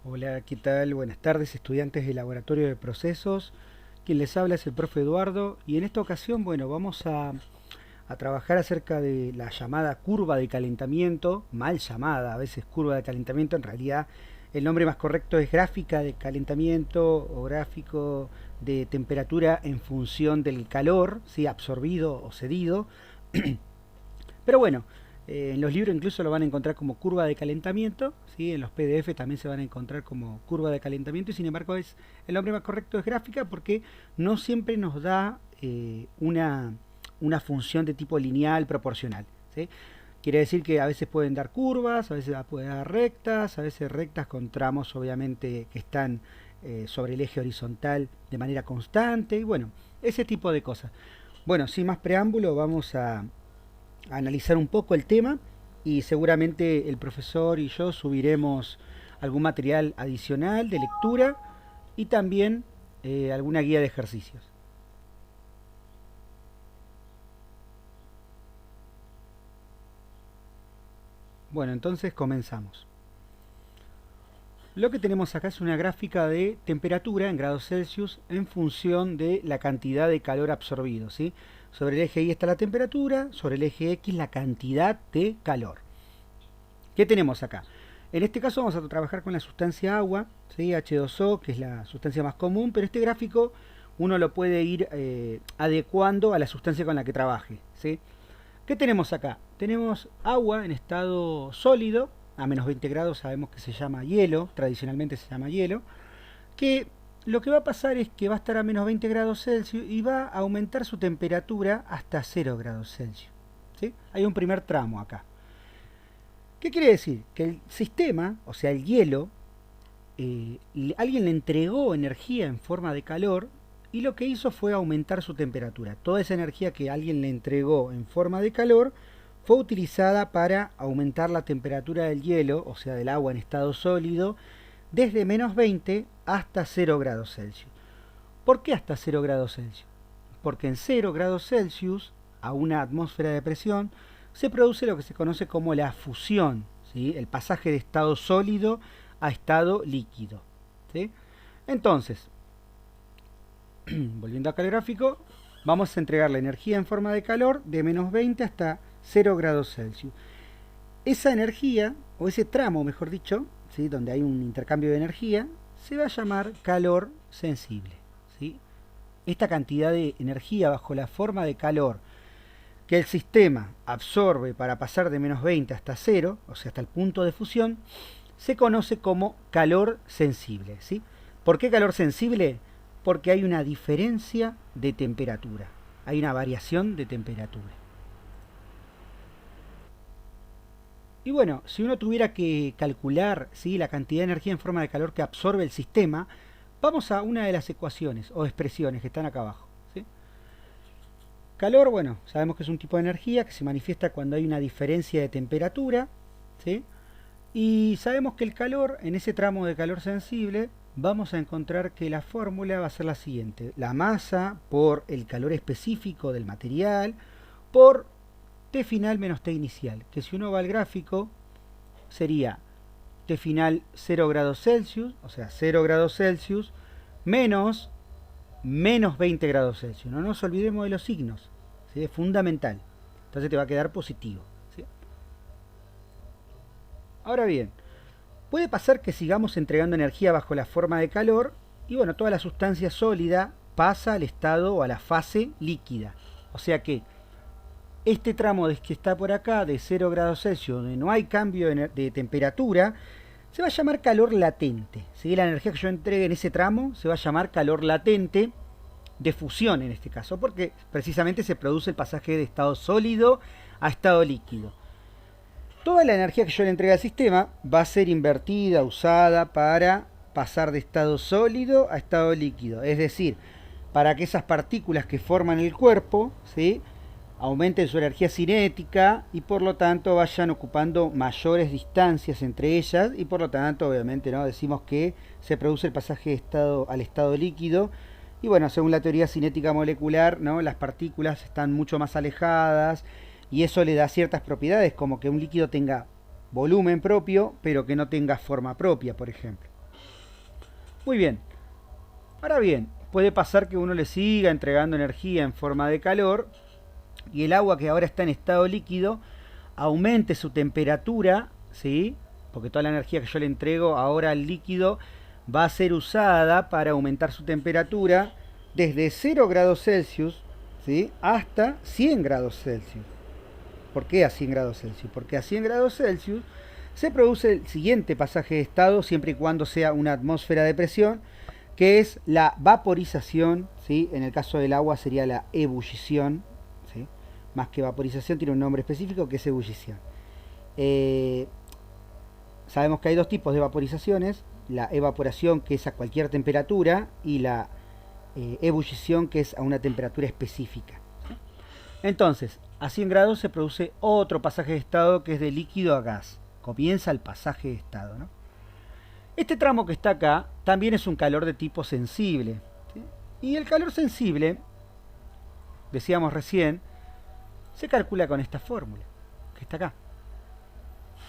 Hola, ¿qué tal? Buenas tardes, estudiantes del Laboratorio de Procesos. Quien les habla es el profe Eduardo y en esta ocasión, bueno, vamos a trabajar acerca de la llamada curva de calentamiento, mal llamada a veces curva de calentamiento, en realidad el nombre más correcto es gráfica de calentamiento o gráfico de temperatura en función del calor, ¿sí? Absorbido o cedido. Pero bueno, en los libros incluso lo van a encontrar como curva de calentamiento, ¿sí? En los PDF también se van a encontrar como curva de calentamiento y sin embargo el nombre más correcto es gráfica porque no siempre nos da una función de tipo lineal proporcional, ¿sí? Quiere decir que a veces pueden dar curvas, a veces pueden dar rectas, a veces rectas con tramos obviamente que están sobre el eje horizontal de manera constante y bueno, ese tipo de cosas. Bueno, sin más preámbulo, vamos a analizar un poco el tema y seguramente el profesor y yo subiremos algún material adicional de lectura y también alguna guía de ejercicios. Bueno, entonces comenzamos. Lo que tenemos acá es una gráfica de temperatura en grados Celsius en función de la cantidad de calor absorbido, ¿sí? Sobre el eje Y está la temperatura, sobre el eje X la cantidad de calor. ¿Qué tenemos acá? En este caso vamos a trabajar con la sustancia agua, ¿sí? H2O, que es la sustancia más común, pero este gráfico uno lo puede ir adecuando a la sustancia con la que trabaje, ¿sí? ¿Qué tenemos acá? Tenemos agua en estado sólido, a menos 20 grados sabemos que se llama hielo, tradicionalmente se llama hielo, que lo que va a pasar es que va a estar a menos 20 grados Celsius y va a aumentar su temperatura hasta 0 grados Celsius, ¿sí? Hay un primer tramo acá. ¿Qué quiere decir? Que el sistema, o sea, el hielo, alguien le entregó energía en forma de calor y lo que hizo fue aumentar su temperatura. Toda esa energía que alguien le entregó en forma de calor fue utilizada para aumentar la temperatura del hielo, o sea, del agua en estado sólido, desde menos 20 hasta 0 grados Celsius. ¿Por qué hasta 0 grados Celsius? Porque en 0 grados Celsius, a una atmósfera de presión, se produce lo que se conoce como la fusión, ¿sí? El pasaje de estado sólido a estado líquido, ¿sí? Entonces, volviendo acá al gráfico, vamos a entregar la energía en forma de calor de menos 20 hasta 0 grados Celsius. Esa energía, o ese tramo mejor dicho, ¿sí? Donde hay un intercambio de energía, se va a llamar calor sensible, ¿sí? Esta cantidad de energía bajo la forma de calor que el sistema absorbe para pasar de menos 20 hasta 0, o sea, hasta el punto de fusión, se conoce como calor sensible, ¿sí? ¿Por qué calor sensible? Porque hay una diferencia de temperatura, hay una variación de temperatura. Y bueno, si uno tuviera que calcular, ¿sí?, la cantidad de energía en forma de calor que absorbe el sistema, vamos a una de las ecuaciones o expresiones que están acá abajo, ¿sí? Calor, bueno, sabemos que es un tipo de energía que se manifiesta cuando hay una diferencia de temperatura, ¿sí? Y sabemos que el calor, en ese tramo de calor sensible, vamos a encontrar que la fórmula va a ser la siguiente. La masa por el calor específico del material por T final menos T inicial, que si uno va al gráfico sería T final 0 grados Celsius, o sea 0 grados Celsius, menos menos 20 grados Celsius. No nos olvidemos de los signos, ¿sí? Es fundamental. Entonces te va a quedar positivo, ¿sí? Ahora bien, puede pasar que sigamos entregando energía bajo la forma de calor y bueno, toda la sustancia sólida pasa al estado o a la fase líquida. O sea que este tramo que está por acá de 0 grados Celsius, donde no hay cambio de temperatura, se va a llamar calor latente, ¿sí? La energía que yo entregue en ese tramo se va a llamar calor latente de fusión en este caso, porque precisamente se produce el pasaje de estado sólido a estado líquido. Toda la energía que yo le entregue al sistema va a ser invertida, usada para pasar de estado sólido a estado líquido. Es decir, para que esas partículas que forman el cuerpo, ¿sí?, aumenten su energía cinética y por lo tanto vayan ocupando mayores distancias entre ellas y por lo tanto obviamente no decimos que se produce el pasaje de estado al estado líquido y bueno, según la teoría cinética molecular, ¿no?, las partículas están mucho más alejadas y eso le da ciertas propiedades como que un líquido tenga volumen propio pero que no tenga forma propia, por ejemplo. Muy bien. Ahora bien, puede pasar que uno le siga entregando energía en forma de calor y el agua que ahora está en estado líquido aumente su temperatura, ¿sí? Porque toda la energía que yo le entrego ahora al líquido va a ser usada para aumentar su temperatura desde 0 grados Celsius, ¿sí? Hasta 100 grados Celsius. ¿Por qué a 100 grados Celsius? Porque a 100 grados Celsius se produce el siguiente pasaje de estado siempre y cuando sea una atmósfera de presión, que es la vaporización, ¿sí? En el caso del agua sería la ebullición, ¿sí? Más que vaporización tiene un nombre específico que es ebullición. Sabemos que hay dos tipos de vaporizaciones, la evaporación que es a cualquier temperatura y la ebullición que es a una temperatura específica. Entonces, a 100 grados se produce otro pasaje de estado que es de líquido a gas. Comienza el pasaje de estado, ¿no? Este tramo que está acá también es un calor de tipo sensible, ¿sí? Y el calor sensible, decíamos recién, se calcula con esta fórmula, que está acá.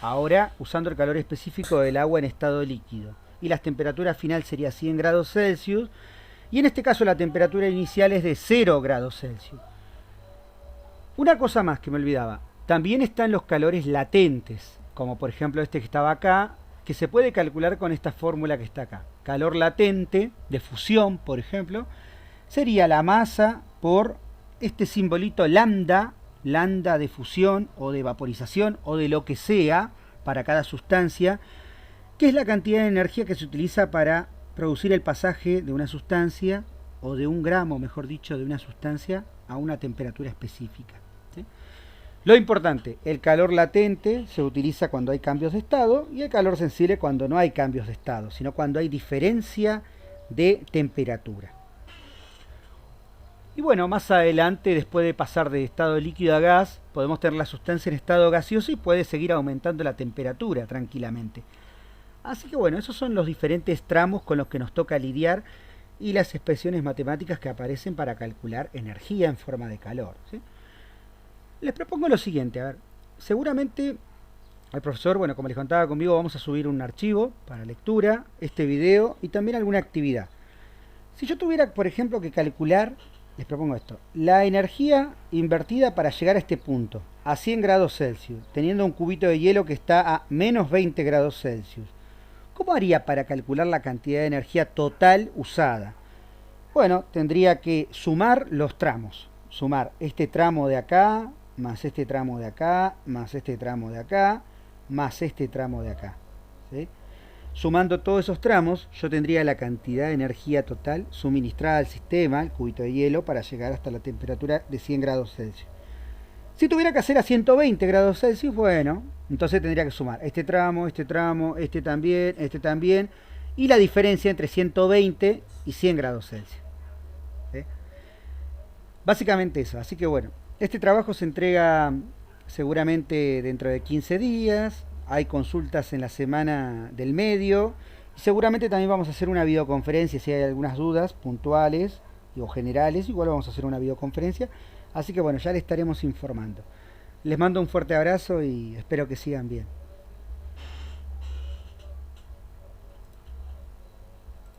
Ahora, usando el calor específico del agua en estado líquido. Y la temperatura final sería 100 grados Celsius. Y en este caso la temperatura inicial es de 0 grados Celsius. Una cosa más que me olvidaba. También están los calores latentes, como por ejemplo este que estaba acá, que se puede calcular con esta fórmula que está acá. Calor latente de fusión, por ejemplo, sería la masa por este simbolito lambda, lambda de fusión o de vaporización o de lo que sea para cada sustancia, que es la cantidad de energía que se utiliza para producir el pasaje de una sustancia o de un gramo, mejor dicho, de una sustancia a una temperatura específica, ¿sí? Lo importante, el calor latente se utiliza cuando hay cambios de estado y el calor sensible cuando no hay cambios de estado, sino cuando hay diferencia de temperatura. Y bueno, más adelante, después de pasar de estado líquido a gas, podemos tener la sustancia en estado gaseoso y puede seguir aumentando la temperatura tranquilamente. Así que bueno, esos son los diferentes tramos con los que nos toca lidiar y las expresiones matemáticas que aparecen para calcular energía en forma de calor, ¿sí? Les propongo lo siguiente, a ver, seguramente el profesor, bueno, como les contaba conmigo, vamos a subir un archivo para lectura, este video y también alguna actividad. Si yo tuviera, por ejemplo, que calcular, les propongo esto, la energía invertida para llegar a este punto, a 100 grados Celsius, teniendo un cubito de hielo que está a menos 20 grados Celsius. ¿Cómo haría para calcular la cantidad de energía total usada? Bueno, tendría que sumar los tramos. Sumar este tramo de acá, más este tramo de acá, más este tramo de acá, más este tramo de acá, ¿sí? Sumando todos esos tramos, yo tendría la cantidad de energía total suministrada al sistema, el cubito de hielo, para llegar hasta la temperatura de 100 grados Celsius. Si tuviera que hacer a 120 grados Celsius, bueno, entonces tendría que sumar este tramo, este también, y la diferencia entre 120 y 100 grados Celsius, ¿sí? Básicamente eso, así que bueno, este trabajo se entrega seguramente dentro de 15 días, hay consultas en la semana del medio, y seguramente también vamos a hacer una videoconferencia si hay algunas dudas puntuales o generales, igual vamos a hacer una videoconferencia, así que bueno, ya les estaremos informando. Les mando un fuerte abrazo y espero que sigan bien.